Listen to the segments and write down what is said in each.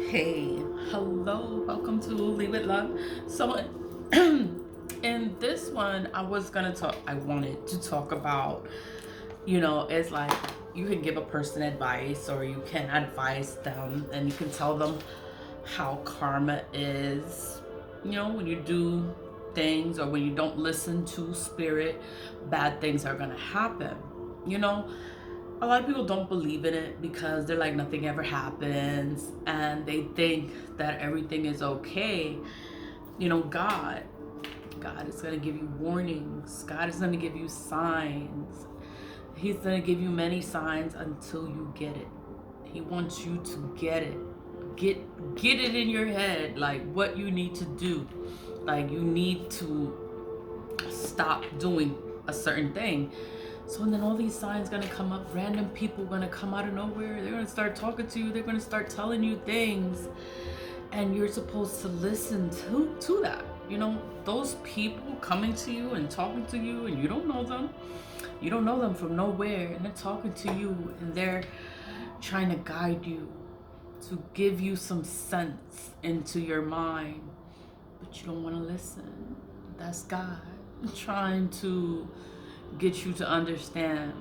Hey, hello, welcome to Leave It Love. So, in this one, I wanted to talk about, it's like you can give a person advice or you can advise them and you can tell them how karma is, when you do things or when you don't listen to spirit, bad things are gonna happen, you know a lot of people don't believe in it because they're like nothing ever happens and they think that everything is okay. God is going to give you warnings. God is going to give you signs. He's going to give you many signs until you get it. He wants you to get it. Get it in your head, like what you need to do. Like you need to stop doing a certain thing. So then all these signs gonna come up. Random people gonna come out of nowhere. They're gonna start talking to you. They're gonna start telling you things, and you're supposed to listen to that. Those people coming to you and talking to you, and you don't know them. You don't know them from nowhere, and they're talking to you, and they're trying to guide you, to give you some sense into your mind, but you don't want to listen. That's God trying to get you to understand.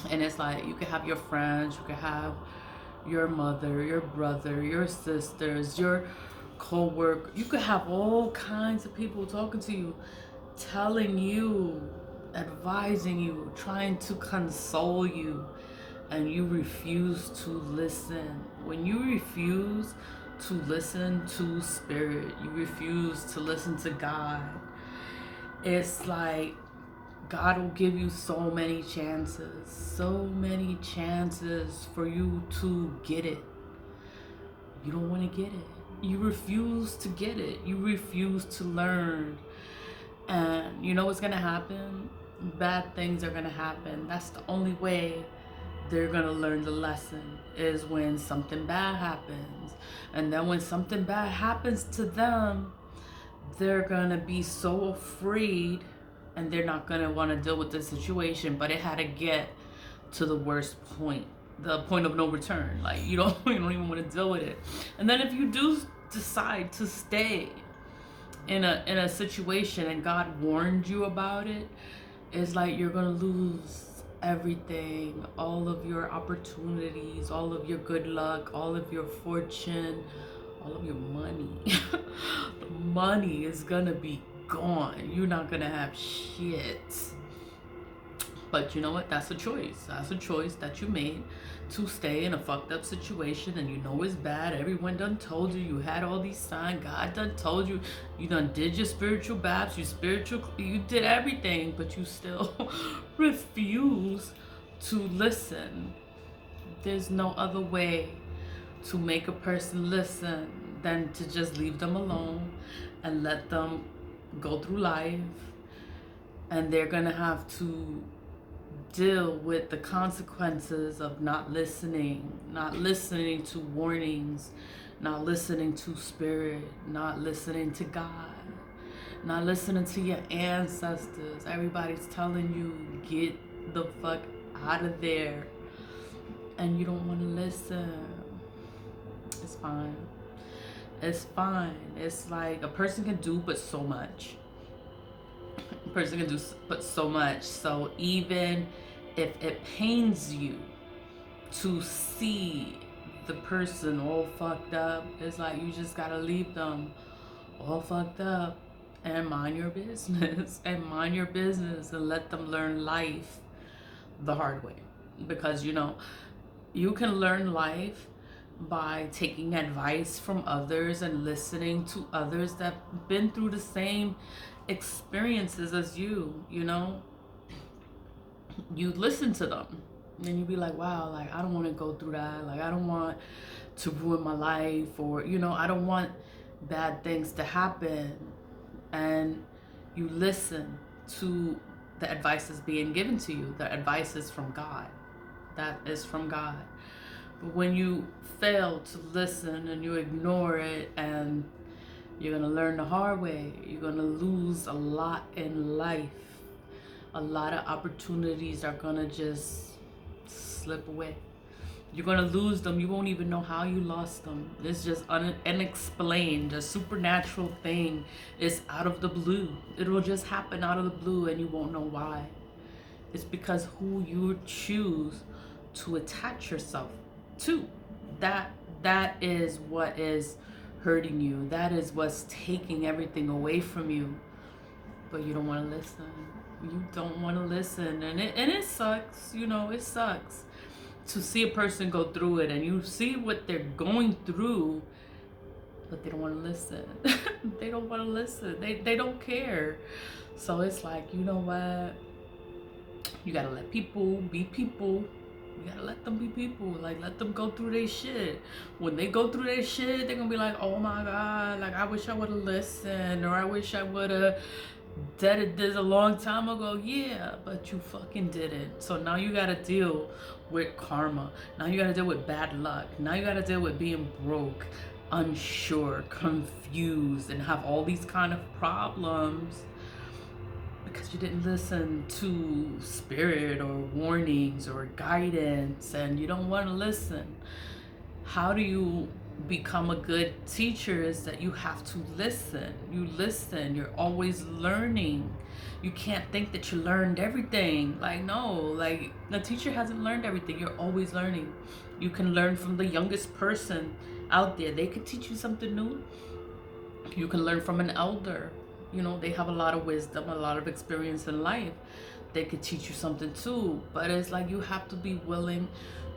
And it's like you could have your friends, you could have your mother, your brother, your sisters, your co-worker. You could have all kinds of people talking to you, telling you, advising you, trying to console you, and you refuse to listen. When you refuse to listen to spirit, you refuse to listen to God, it's like God will give you so many chances for you to get it. You don't want to get it. You refuse to get it. You refuse to learn. And you know what's going to happen? Bad things are going to happen. That's the only way they're going to learn the lesson, is when something bad happens. And then when something bad happens to them, they're going to be so afraid and they're not going to want to deal with the situation. But it had to get to the worst point, the point of no return. Like you don't even want to deal with it. And then if you do decide to stay in a situation and God warned you about it, it's like you're going to lose everything, all of your opportunities, all of your good luck, all of your fortune, all of your money. The money is gonna be gone. You're not gonna have shit. But you know what? That's a choice. That's a choice that you made to stay in a fucked up situation, and you know it's bad. Everyone done told you. You had all these signs. God done told you. You done did your spiritual baths. You did everything, but you still refuse to listen. There's no other way to make a person listen than to just leave them alone and let them go through life, and they're gonna have to deal with the consequences of not listening to warnings, not listening to spirit, not listening to God, not listening to your ancestors. Everybody's telling you get the fuck out of there, and you don't want to listen. It's fine. It's fine. It's like a person can do but so much. A person can do but so much. So even if it pains you to see the person all fucked up, it's like you just gotta leave them all fucked up and mind your business and let them learn life the hard way. Because you can learn life by taking advice from others and listening to others that have been through the same experiences as you you listen to them and you be like, wow, like I don't want to go through that, like I don't want to ruin my life, or I don't want bad things to happen. And you listen to the advice that's being given to you. The advice is from God. That is from God. But when you fail to listen and you ignore it, and you're going to learn the hard way, you're going to lose a lot in life. A lot of opportunities are going to just slip away. You're gonna lose them. You won't even know how you lost them. It's just unexplained, a supernatural thing. It's out of the blue. It'll just happen out of the blue and you won't know why. It's because who you choose to attach yourself to. That is what is hurting you. That is what's taking everything away from you. But you don't want to listen. You don't want to listen, and it sucks. You know, it sucks to see a person go through it, and you see what they're going through, but they don't want to listen. They don't want to listen. They don't care. So it's like, you know what? You gotta let people be people. You gotta let them be people. Like, let them go through their shit. When they go through their shit, they're gonna be like, oh my God, like, I wish I would have listened, or I wish I would have did this a long time ago. Yeah, but you fucking didn't. So now you gotta deal with karma. Now you gotta deal with bad luck. Now you gotta deal with being broke, unsure, confused, and have all these kind of problems because you didn't listen to spirit or warnings or guidance, and you don't want to listen. How do you become a good teacher? Is that you have to listen. You listen. You're always learning. You can't think that you learned everything. Like, no, like, the teacher hasn't learned everything. You're always learning. You can learn from the youngest person out there. They could teach you something new. You can learn from an elder. You know, they have a lot of wisdom, a lot of experience in life. They could teach you something too. But it's like you have to be willing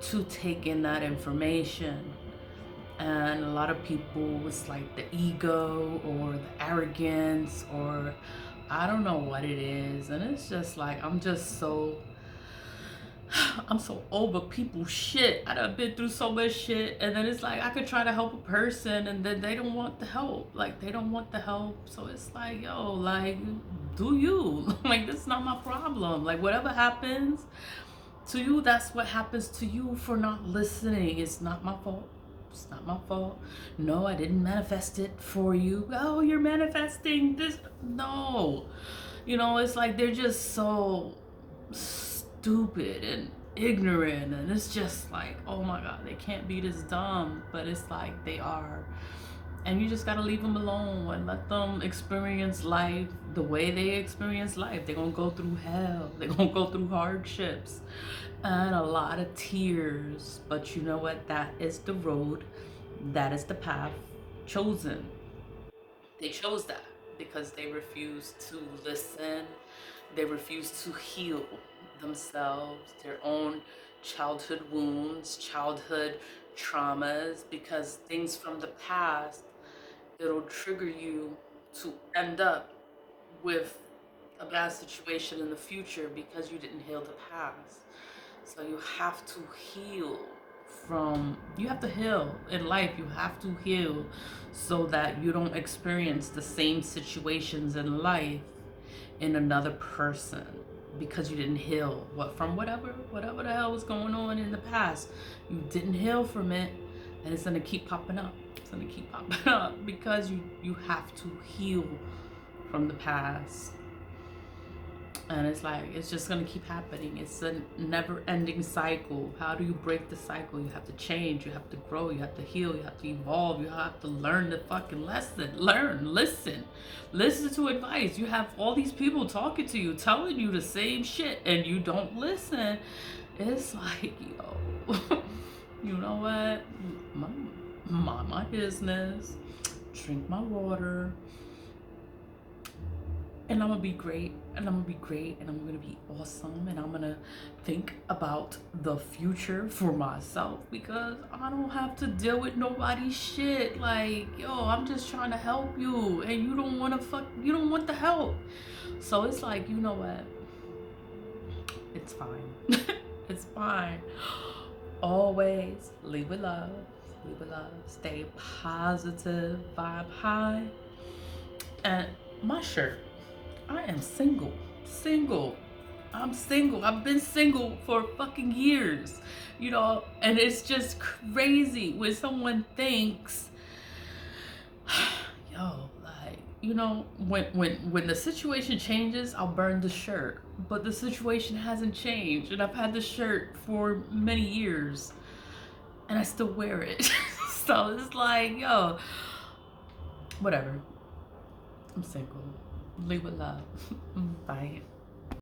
to take in that information. And a lot of people, it's like the ego or the arrogance, or I don't know what it is. And it's just like, I'm so over people's shit. I done been through so much shit, and then it's like I could try to help a person, and then they don't want the help. Like, they don't want the help. So it's like, yo, like, do you? Like, that's not my problem. Like, whatever happens to you, that's what happens to you for not listening. It's not my fault. It's not my fault. No, I didn't manifest it for you. Oh, you're manifesting this. No. You know, it's like they're just so stupid and ignorant, and it's just like, oh my God, they can't be this dumb, but it's like they are. And you just gotta leave them alone and let them experience life the way they experience life. They're gonna go through hell. They're gonna go through hardships and a lot of tears. But you know what? That is the road. That is the path chosen. They chose that because they refused to listen. They refused to heal themselves, their own childhood wounds, childhood traumas, because things from the past, it'll trigger you to end up with a bad situation in the future because you didn't heal the past. So you have to heal you have to heal in life. You have to heal so that you don't experience the same situations in life in another person, because you didn't heal from whatever the hell was going on in the past. You didn't heal from it, and it's gonna keep popping up. It's gonna keep popping up because you have to heal from the past. And it's like, it's just gonna keep happening. It's a never-ending cycle. How do you break the cycle? You have to change, you have to grow, you have to heal, you have to evolve, you have to learn the fucking lesson. Learn, listen to advice. You have all these people talking to you, telling you the same shit, and you don't listen. It's like, yo, you know what? Mind my business, drink my water, and I'm gonna be great, and I'm gonna be great, and I'm gonna be awesome, and I'm gonna think about the future for myself, because I don't have to deal with nobody's shit. Like, yo, I'm just trying to help you, and you don't want the help. So it's like, you know what? It's fine. It's fine. Always leave with love. Leave with love. Stay positive, vibe high. And my shirt, I am single. I'm single. I've been single for fucking years, you know, and it's just crazy when someone thinks, yo, like, you know, when the situation changes, I'll burn the shirt. But the situation hasn't changed, and I've had the shirt for many years. and I still wear it. So it's like, yo, whatever. I'm single. Leave with love. Bye.